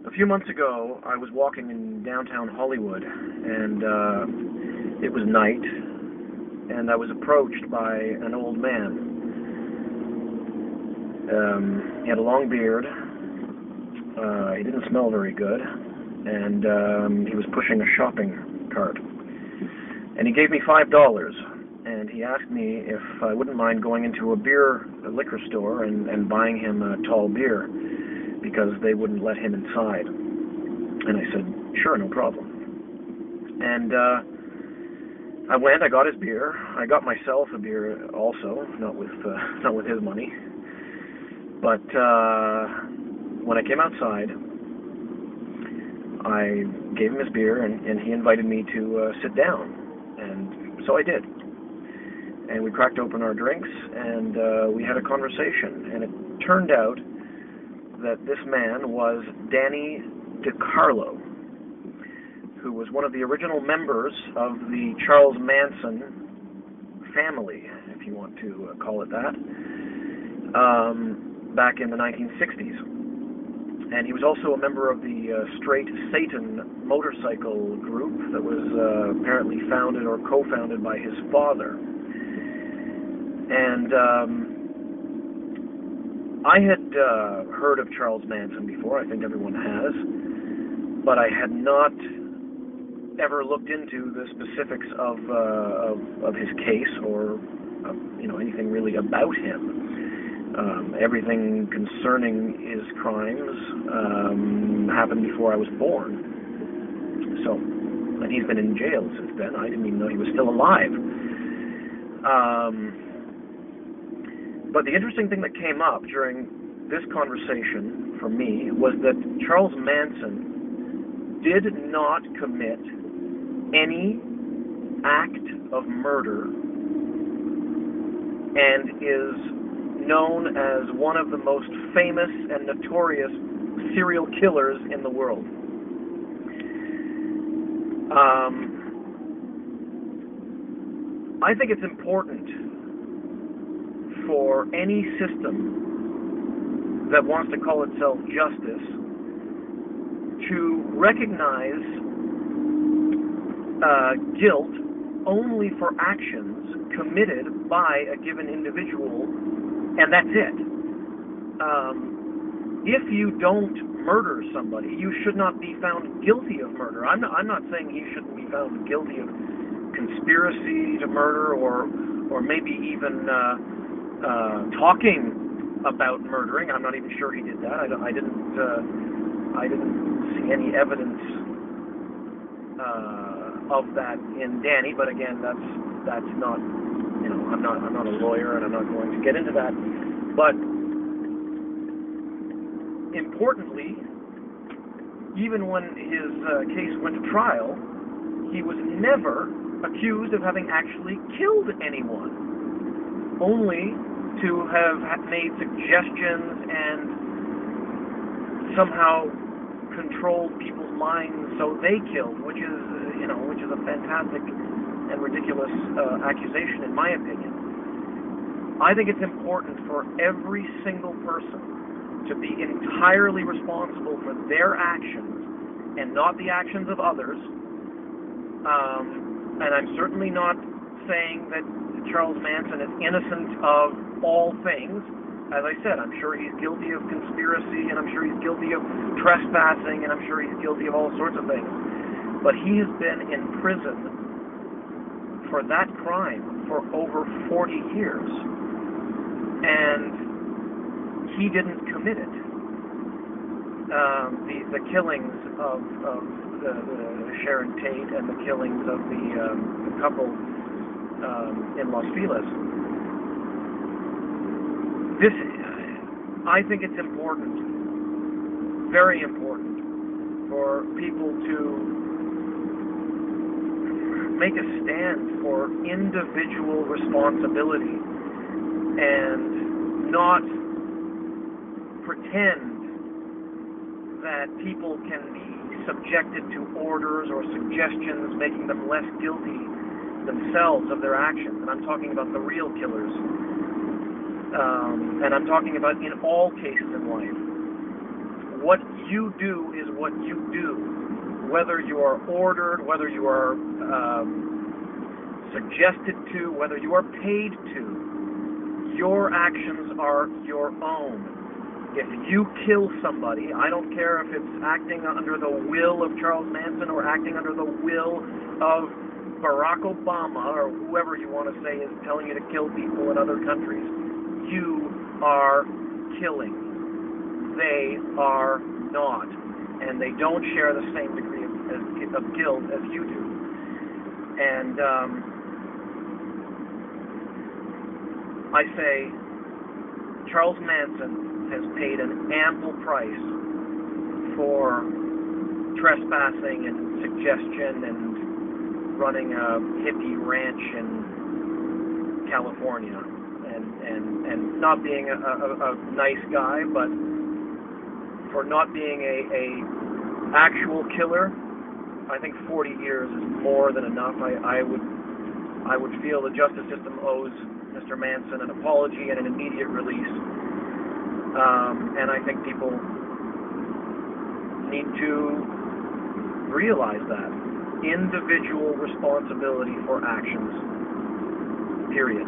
A few months ago, I was walking in downtown Hollywood, and it was night, and I was approached by an old man. He had a long beard, he didn't smell very good, and he was pushing a shopping cart. And he gave me $5, and he asked me if I wouldn't mind going into a liquor store and buying him a tall beer, because they wouldn't let him inside. And I said, sure, no problem. And I went, I got his beer. I got myself a beer also, not with his money. But when I came outside, I gave him his beer, and he invited me to sit down. And so I did. And we cracked open our drinks, and we had a conversation. And it turned out that this man was Danny DeCarlo, who was one of the original members of the Charles Manson family, if you want to call it that, back in the 1960s. And he was also a member of the Straight Satan motorcycle group that was apparently founded or co-founded by his father. And I had heard of Charles Manson before. I think everyone has, but I had not ever looked into the specifics of his case or anything really about him. Everything concerning his crimes happened before I was born. So, and he's been in jail since then. I didn't even know he was still alive. But the interesting thing that came up during this conversation for me was that Charles Manson did not commit any act of murder and is known as one of the most famous and notorious serial killers in the world. I think it's important for any system that wants to call itself justice to recognize guilt only for actions committed by a given individual, and that's it. If you don't murder somebody, you should not be found guilty of murder. I'm not saying he shouldn't be found guilty of conspiracy to murder, or maybe even talking about murdering. I'm not even sure he did that. I didn't see any evidence of that in Danny. But again, that's not, I'm not a lawyer, and I'm not going to get into that. But importantly, even when his case went to trial, he was never accused of having actually killed anyone, only to have made suggestions and somehow controlled people's minds so they killed, which is a fantastic and ridiculous accusation, in my opinion. I think it's important for every single person to be entirely responsible for their actions and not the actions of others. And I'm certainly not saying that Charles Manson is innocent of all things. As I said, I'm sure he's guilty of conspiracy, and I'm sure he's guilty of trespassing, and I'm sure he's guilty of all sorts of things. But he has been in prison for that crime for over 40 years. And he didn't commit it. The killings of the Sharon Tate and the killings of the couple in Los Feliz. I think it's important, very important, for people to make a stand for individual responsibility and not pretend that people can be subjected to orders or suggestions making them less guilty themselves of their actions. And I'm talking about the real killers. And I'm talking about in all cases in life. what you do is what you do. Whether you are ordered, whether you are suggested to, whether you are paid to, your actions are your own. If you kill somebody, I don't care if it's acting under the will of Charles Manson or acting under the will of Barack Obama or whoever you want to say is telling you to kill people in other countries, you are killing. They are not. And they don't share the same degree of guilt as you do. And I say Charles Manson has paid an ample price for trespassing and suggestion and running a hippie ranch in California and not being a nice guy, but for not being a actual killer. I think 40 years is more than enough. I would feel the justice system owes Mr. Manson an apology and an immediate release. And I think people need to realize that. Individual responsibility for actions. Period.